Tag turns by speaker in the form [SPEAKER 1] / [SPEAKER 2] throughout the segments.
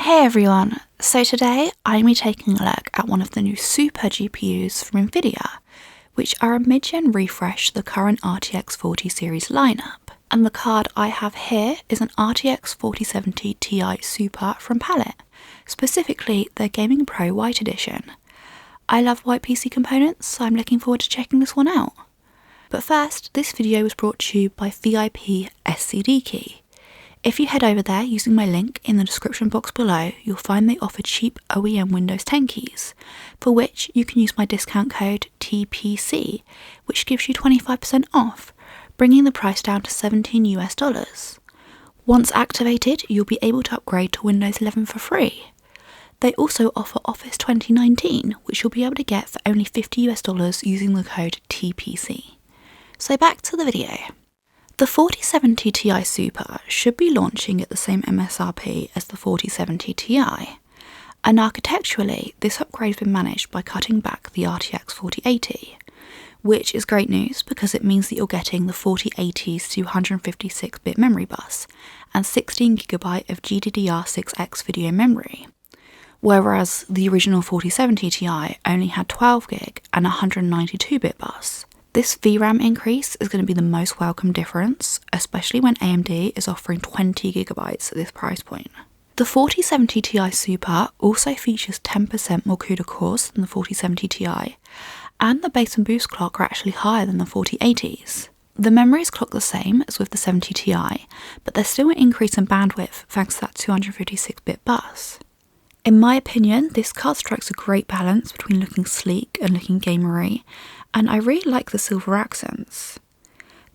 [SPEAKER 1] Hey everyone, so today I'm taking a look at one of the new super GPUs from Nvidia, which are a mid-gen refresh to the current RTX 40 series lineup. And the card I have here is an RTX 4070 Ti Super from Palit, specifically their GamingPro White Edition. I love white PC components, so I'm looking forward to checking this one out. But first, this video was brought to you by VIP SCD Key. If you head over there using my link in the description box below, you'll find they offer cheap OEM Windows 10 keys, for which you can use my discount code TPC, which gives you 25% off, bringing the price down to $17 US. Once activated, you'll be able to upgrade to Windows 11 for free. They also offer Office 2019, which you'll be able to get for only $50 US using the code TPC. So back to the video. The 4070 Ti Super should be launching at the same MSRP as the 4070 Ti, and architecturally this upgrade has been managed by cutting back the RTX 4080, which is great news because it means that you're getting the 4080's 256-bit memory bus and 16GB of GDDR6X video memory, whereas the original 4070 Ti only had 12GB and a 192-bit bus. This VRAM increase is going to be the most welcome difference, especially when AMD is offering 20GB at this price point. The 4070 Ti Super also features 10% more CUDA cores than the 4070 Ti, and the base and boost clock are actually higher than the 4080s. The memory is clocked the same as with the 70 Ti, but there's still an increase in bandwidth thanks to that 256-bit bus. In my opinion, this card strikes a great balance between looking sleek and looking gamery, and I really like the silver accents.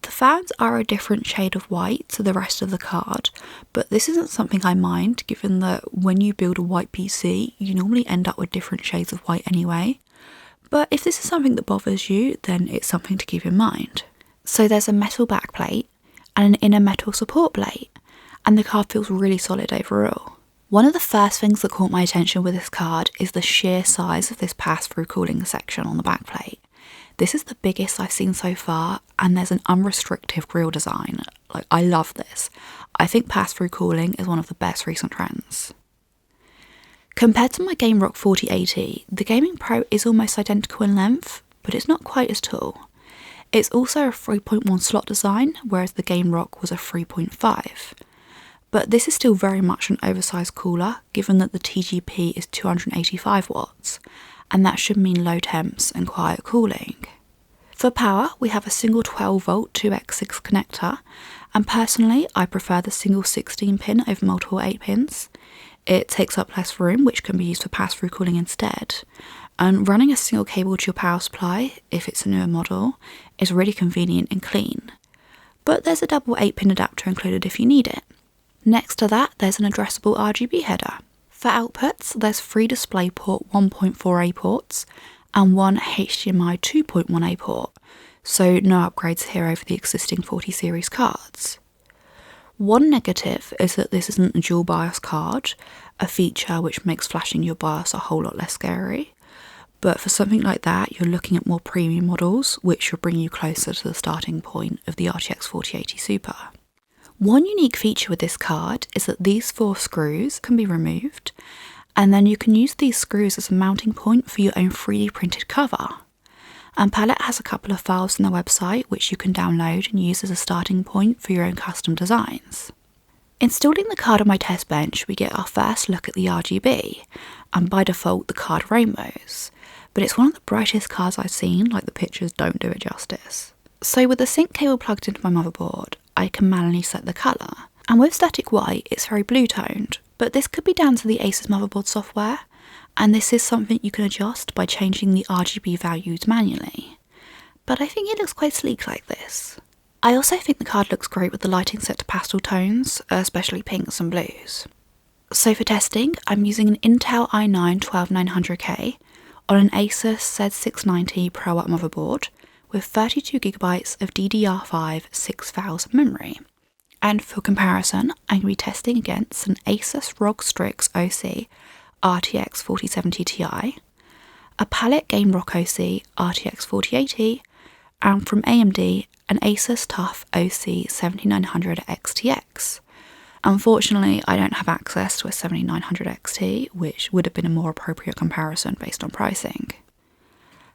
[SPEAKER 1] The fans are a different shade of white to the rest of the card, but this isn't something I mind given that when you build a white PC, you normally end up with different shades of white anyway. But if this is something that bothers you, then it's something to keep in mind. So there's a metal backplate and an inner metal support plate, and the card feels really solid overall. One of the first things that caught my attention with this card is the sheer size of this pass-through cooling section on the backplate. This is the biggest I've seen so far, and there's an unrestricted grille design. I love this. I think pass-through cooling is one of the best recent trends. Compared to my GameRock 4080, the GamingPro is almost identical in length, but it's not quite as tall. It's also a 3.1 slot design, whereas the GameRock was a 3.5. But this is still very much an oversized cooler, given that the TGP is 285 watts, and that should mean low temps and quiet cooling. For power, we have a single 12V 2x6 connector, and personally I prefer the single 16-pin over multiple 8-pins. It takes up less room, which can be used for pass-through cooling instead, and running a single cable to your power supply, if it's a newer model, is really convenient and clean. But there's a double 8-pin adapter included if you need it. Next to that, there's an addressable RGB header. For outputs, there's 3 DisplayPort 1.4A ports and 1 HDMI 2.1A port, so no upgrades here over the existing 40 series cards. One negative is that this isn't a dual BIOS card, a feature which makes flashing your BIOS a whole lot less scary, but for something like that, you're looking at more premium models, which should bring you closer to the starting point of the RTX 4080 Super. One unique feature with this card is that these 4 screws can be removed, and then you can use these screws as a mounting point for your own 3D printed cover. And Palit has a couple of files on their website which you can download and use as a starting point for your own custom designs. Installing the card on my test bench, we get our first look at the RGB, and by default the card rainbows, but it's one of the brightest cards I've seen, like the pictures don't do it justice. So with the sync cable plugged into my motherboard, I can manually set the colour, and with static white it's very blue toned, but this could be down to the Asus motherboard software, and this is something you can adjust by changing the RGB values manually, but I think it looks quite sleek like this. I also think the card looks great with the lighting set to pastel tones, especially pinks and blues. So for testing, I'm using an Intel i9 12900K on an Asus Z690 ProWatt motherboard, with 32GB of DDR5 6,000 memory. And for comparison, I'm going to be testing against an Asus ROG Strix OC RTX 4070 Ti, a Palit GameRock OC RTX 4080, and from AMD, an Asus TUF OC 7900 XTX, Unfortunately, I don't have access to a 7900 XT, which would have been a more appropriate comparison based on pricing.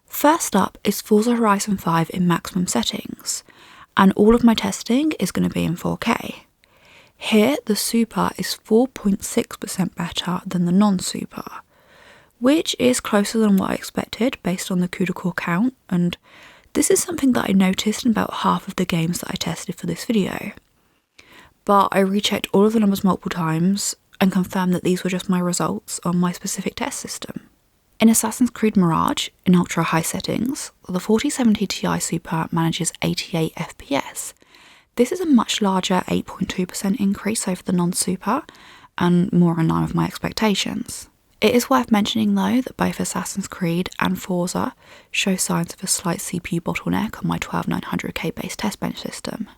[SPEAKER 1] First up is Forza Horizon 5 in maximum settings, and all of my testing is going to be in 4K. Here, the Super is 4.6% better than the non-Super, which is closer than what I expected based on the CUDA core count, and this is something that I noticed in about half of the games that I tested for this video. But I rechecked all of the numbers multiple times and confirmed that these were just my results on my specific test system. In Assassin's Creed Mirage, in ultra high settings, the 4070 Ti Super manages 88 FPS. This is a much larger 8.2% increase over the non-Super, and more in line with my expectations. It is worth mentioning though that both Assassin's Creed and Forza show signs of a slight CPU bottleneck on my 12900K base test bench system.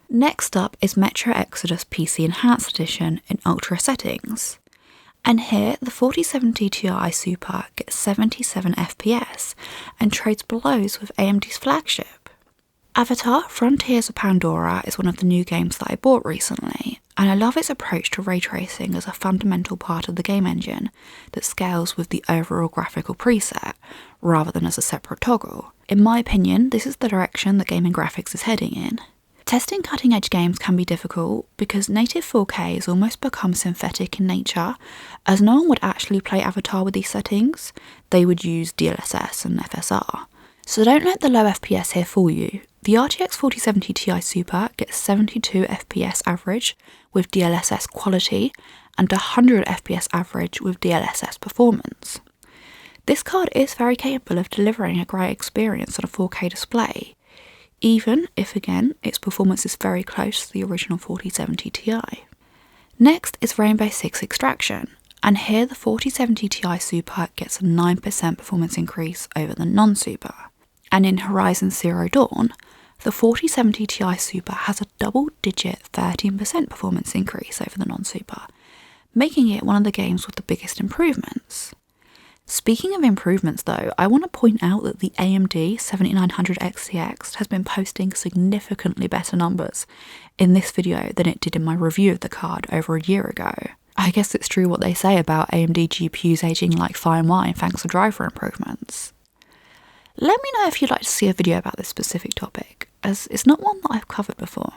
[SPEAKER 1] Next up is Metro Exodus PC Enhanced Edition in ultra settings. And here, the 4070 Ti Super gets 77 FPS and trades blows with AMD's flagship. Avatar: Frontiers of Pandora is one of the new games that I bought recently, and I love its approach to ray tracing as a fundamental part of the game engine that scales with the overall graphical preset, rather than as a separate toggle. In my opinion, this is the direction that gaming graphics is heading in. Testing cutting-edge games can be difficult because native 4K has almost become synthetic in nature, as no one would actually play Avatar with these settings. They would use DLSS and FSR. So don't let the low FPS here fool you. The RTX 4070 Ti Super gets 72 FPS average with DLSS quality and 100 FPS average with DLSS performance. This card is very capable of delivering a great experience on a 4K display, even if again its performance is very close to the original 4070 Ti. Next is Rainbow Six Extraction, and here the 4070 Ti Super gets a 9% performance increase over the non-Super. And in Horizon Zero Dawn, the 4070 Ti Super has a double-digit 13% performance increase over the non-Super, making it one of the games with the biggest improvements. Speaking of improvements though, I want to point out that the AMD 7900 XTX has been posting significantly better numbers in this video than it did in my review of the card over a year ago. I guess it's true what they say about AMD GPUs aging like fine wine thanks to driver improvements. Let me know if you'd like to see a video about this specific topic, as it's not one that I've covered before.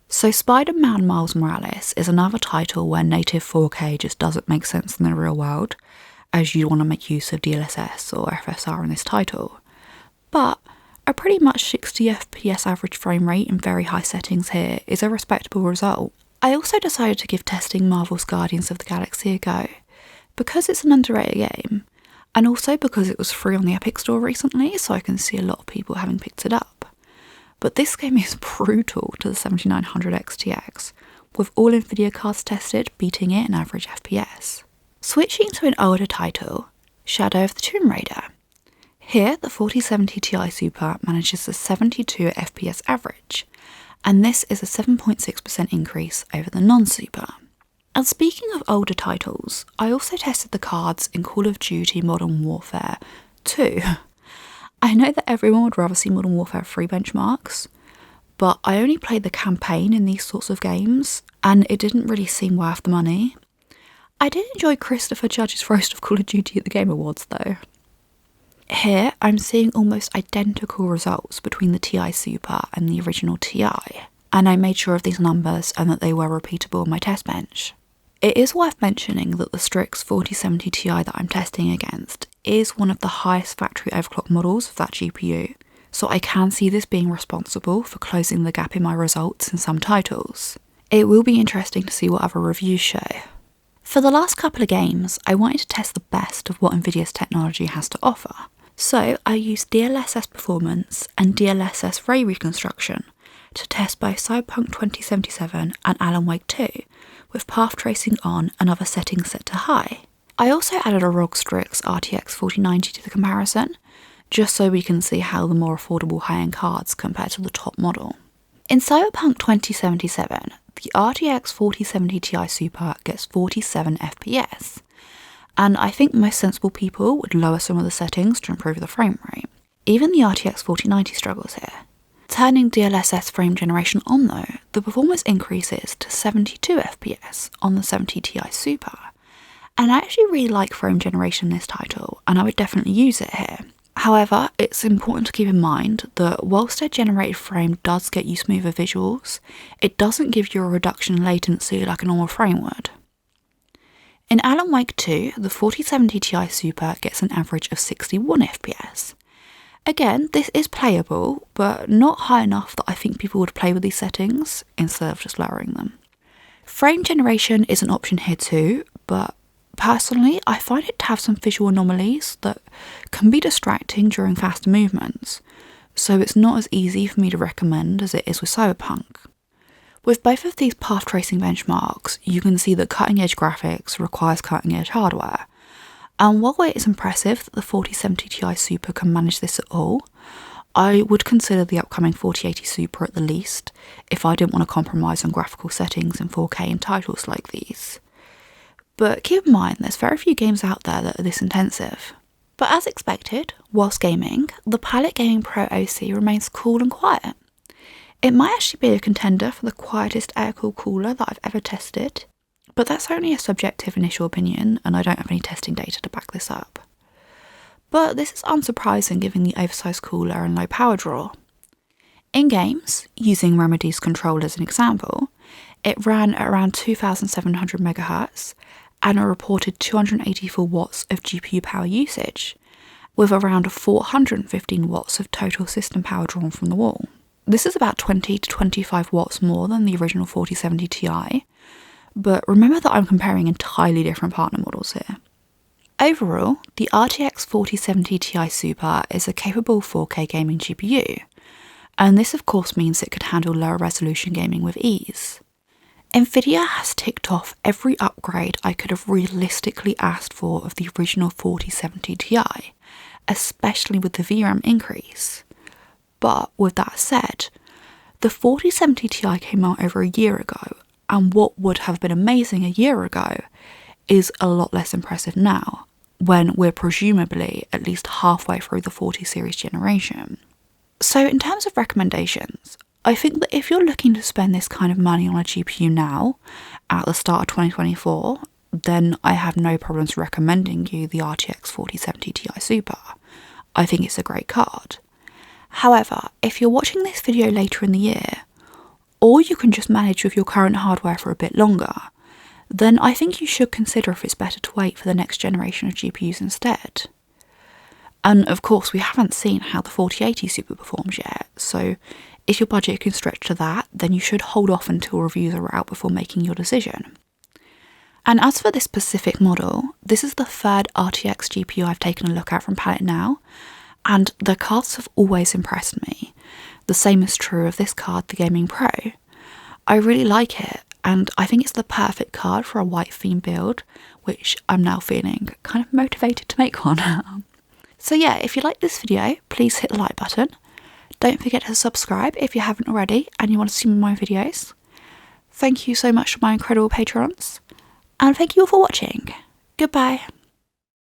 [SPEAKER 1] So Spider-Man Miles Morales is another title where native 4K just doesn't make sense in the real world, as you'd want to make use of DLSS or FSR in this title. But a pretty much 60 FPS average frame rate in very high settings here is a respectable result. I also decided to give testing Marvel's Guardians of the Galaxy a go, because it's an underrated game, and also because it was free on the Epic Store recently, so I can see a lot of people having picked it up. But this game is brutal to the 7900 XTX, with all Nvidia cards tested beating it in average FPS. Switching to an older title, Shadow of the Tomb Raider. Here, the 4070 Ti Super manages a 72 FPS average, and this is a 7.6% increase over the non-Super. And speaking of older titles, I also tested the cards in Call of Duty Modern Warfare 2. I know that everyone would rather see Modern Warfare 3 benchmarks, but I only played the campaign in these sorts of games, and it didn't really seem worth the money. I did enjoy Christopher Judge's roast of Call of Duty at the Game Awards though. Here, I'm seeing almost identical results between the Ti Super and the original Ti, and I made sure of these numbers and that they were repeatable on my test bench. It is worth mentioning that the Strix 4070 Ti that I'm testing against is one of the highest factory overclock models of that GPU, so I can see this being responsible for closing the gap in my results in some titles. It will be interesting to see what other reviews show. For the last couple of games, I wanted to test the best of what Nvidia's technology has to offer. So I used DLSS performance and DLSS ray reconstruction to test both Cyberpunk 2077 and Alan Wake 2, with path tracing on and other settings set to high. I also added a ROG Strix RTX 4090 to the comparison, just so we can see how the more affordable high-end cards compare to the top model. In Cyberpunk 2077, the RTX 4070 Ti Super gets 47 FPS, and I think most sensible people would lower some of the settings to improve the frame rate. Even the RTX 4090 struggles here. Turning DLSS frame generation on though, the performance increases to 72 FPS on the 70 Ti Super. And I actually really like frame generation in this title, and I would definitely use it here. However, it's important to keep in mind that whilst a generated frame does get you smoother visuals, it doesn't give you a reduction in latency like a normal frame would. In Alan Wake 2, the 4070 Ti Super gets an average of 61 FPS. Again, this is playable, but not high enough that I think people would play with these settings instead of just lowering them. Frame generation is an option here too, but personally, I find it to have some visual anomalies that can be distracting during faster movements, so it's not as easy for me to recommend as it is with Cyberpunk. With both of these path tracing benchmarks, you can see that cutting edge graphics requires cutting edge hardware, and while it is impressive that the 4070 Ti Super can manage this at all, I would consider the upcoming 4080 Super at the least, if I didn't want to compromise on graphical settings in 4K in titles like these. But keep in mind, there's very few games out there that are this intensive. But as expected, whilst gaming, the Palit GamingPro OC remains cool and quiet. It might actually be a contender for the quietest air-cooled cooler that I've ever tested, but that's only a subjective initial opinion, and I don't have any testing data to back this up. But this is unsurprising given the oversized cooler and low power draw. In games, using Remedy's controller as an example, it ran at around 2700 MHz and a reported 284 watts of GPU power usage, with around 415 watts of total system power drawn from the wall. This is about 20 to 25 watts more than the original 4070 Ti, but remember that I'm comparing entirely different partner models here. Overall, the RTX 4070 Ti Super is a capable 4K gaming GPU, and this of course means it could handle lower resolution gaming with ease. Nvidia has ticked off every upgrade I could have realistically asked for of the original 4070 Ti, especially with the VRAM increase. But with that said, the 4070 Ti came out over a year ago, and what would have been amazing a year ago is a lot less impressive now, when we're presumably at least halfway through the 40 series generation. So in terms of recommendations, I think that if you're looking to spend this kind of money on a GPU now, at the start of 2024, then I have no problems recommending you the RTX 4070 Ti Super. I think it's a great card. However, if you're watching this video later in the year, or you can just manage with your current hardware for a bit longer, then I think you should consider if it's better to wait for the next generation of GPUs instead. And of course, we haven't seen how the 4080 Super performs yet, so if your budget can stretch to that, then you should hold off until reviews are out before making your decision. And as for this specific model, this is the third RTX GPU I've taken a look at from Palit now, and the cards have always impressed me. The same is true of this card, the GamingPro. I really like it, and I think it's the perfect card for a white theme build, which I'm now feeling kind of motivated to make one. So yeah, if you like this video, please hit the like button. Don't forget to subscribe if you haven't already and you want to see more videos. Thank you so much to my incredible patrons, and thank you all for watching. Goodbye.